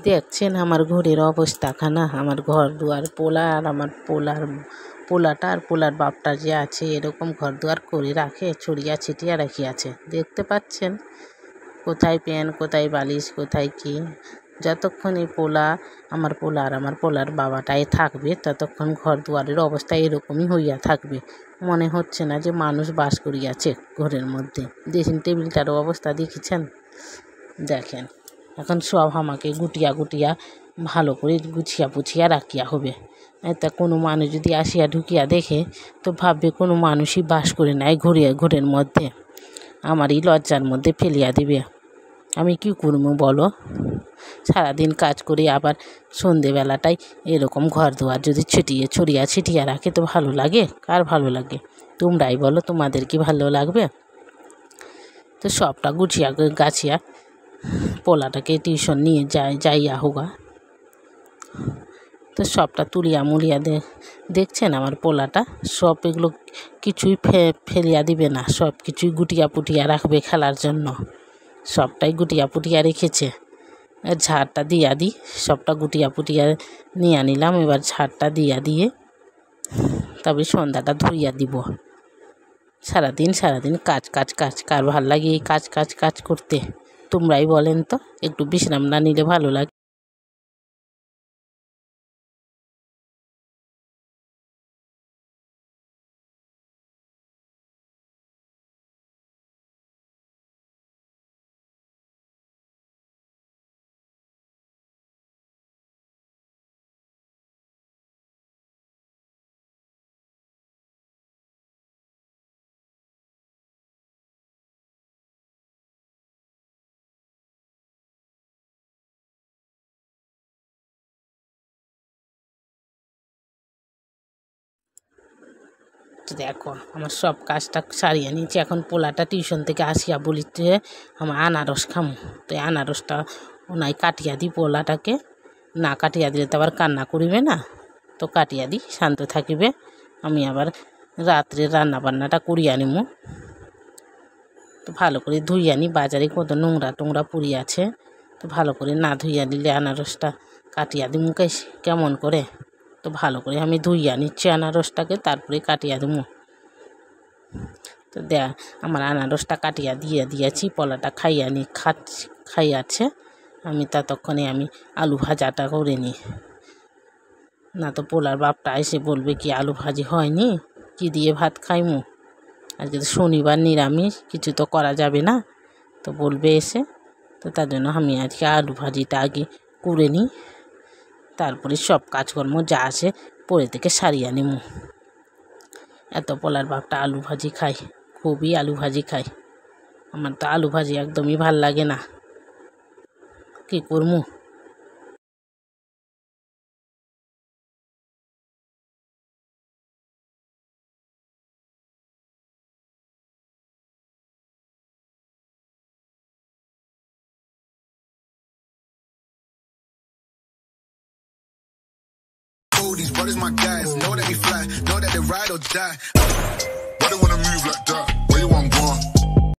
দেখছেন আমার ঘরের অবস্থাখানা, আমার ঘর দুয়ার পোলা, আর আমার পোলাটা আর পোলার বাপটা যে আছে এরকম ঘর দুয়ার করে রাখে, ছড়িয়া ছিটিয়া রাখিয়াছে। দেখতে পাচ্ছেন কোথায় প্যান, কোথায় বালিশ, কোথায় কি। যতক্ষণ এই পোলা আমার পোলা আর আমার পোলার বাবাটাই থাকবে ততক্ষণ ঘর দুয়ারের অবস্থা এরকমই হইয়া থাকবে। মনে হচ্ছে না যে মানুষ বাস করিয়াছে ঘরের মধ্যে। ড্রেসিং টেবিলটারও অবস্থা দেখেছেন, দেখেন। এখন সব আমাকে গুটিয়া গুটিয়া ভালো করে গুছিয়া পুছিয়া রাখিয়া হবে। তা কোনো মানুষ যদি আসিয়া ঢুকিয়া দেখে তো ভাববে কোনো মানুষই বাস করে নাই ঘরের মধ্যে, আমারই লজ্জার মধ্যে ফেলিয়া দিবে। আমি কি করবো বলো? সারাদিন কাজ করে আবার সন্ধেবেলাটাই এরকম ঘর দুয়ার যদি ছড়িয়া ছিটিয়া রাখে তো ভালো লাগে? কার ভালো লাগে? তোমরাই বলো, তোমাদের কি ভালো লাগবে? তো সবটা গুছিয়া গাছিয়া পোলাটাকে টিউশন নিয়ে যাইয়া হোগা। তো সবটা তুলিয়া মুলিয়া দেখছেন আমার পোলাটা সব এগুলো কিছুই ফেলিয়া দিবে না, সব কিছুই গুটিয়া পুটিয়া রাখবে খেলার জন্য। সবটাই গুটিয়া পুটিয়া রেখেছে। ঝাড়টা দিয়া দিই, সবটা গুটিয়া পুটিয়া নিয়ে নিলাম। এবার ঝাড়টা দিয়ে তবে সন্ধ্যাটা ধুইয়া দিব। সারাদিন কাজ কাজ কাজ, কার ভাল লাগে এই কাজ কাজ কাজ করতে? তোমরাই বলেন তো, একটু বিশ্রাম না নিলে ভালো লাগে? দেখো আমার সব কাজটা সারিয়ে নিয়েছি। এখন পোলাটা টিউশন থেকে আসিয়া বলিতে আমার আনারস খামো। তো এই আনারসটা ওনাই কাটিয়া দিই পোলাটাকে। না কাটিয়া দিলে তো আবার কান্না করিবে না, তো কাটিয়া দিই, শান্ত থাকিবে। আমি আবার রাত্রে রান্না বান্নাটা করিয়া নিব। তো ভালো করে ধুইয়া নিই, বাজারে কত নোংরা টোংরা পড়িয়াছে। তো ভালো করে না ধুইয়া নিলে আনারসটা কাটিয়া দিই মুখে কেমন করে। তো ভালো করে আমি ধুইয়া নিচ্ছি আনারসটাকে, তারপরে কাটিয়া দেবো। তো আমার আনারসটা কাটিয়া দিয়েছি, পোলাটা খাইয়াছে। আমি ততক্ষণে আমি আলু ভাজাটা করে নিই, না তো পোলার বাপটা এসে বলবে কি আলু ভাজি হয়নি, কি দিয়ে ভাত খাইমু। আজকে তো শনিবার, নিরামিষ, কিছু তো করা যাবে না, তো বলবে এসে। তো তার জন্য আমি আজকে আলু ভাজিটা আগে করে নিই, তারপরে সব কাজকর্ম যা আছে পরে থেকে সারিয়া নিব। এত পোলার বাপটা আলু ভাজি খায়, খুবই আলু ভাজি খায়। আমার তো আলু ভাজি একদমই ভাল লাগে না, কি করবো। These brothers my guys, know that they fly, know that they ride or die. Why they wanna move like that? Where you want going?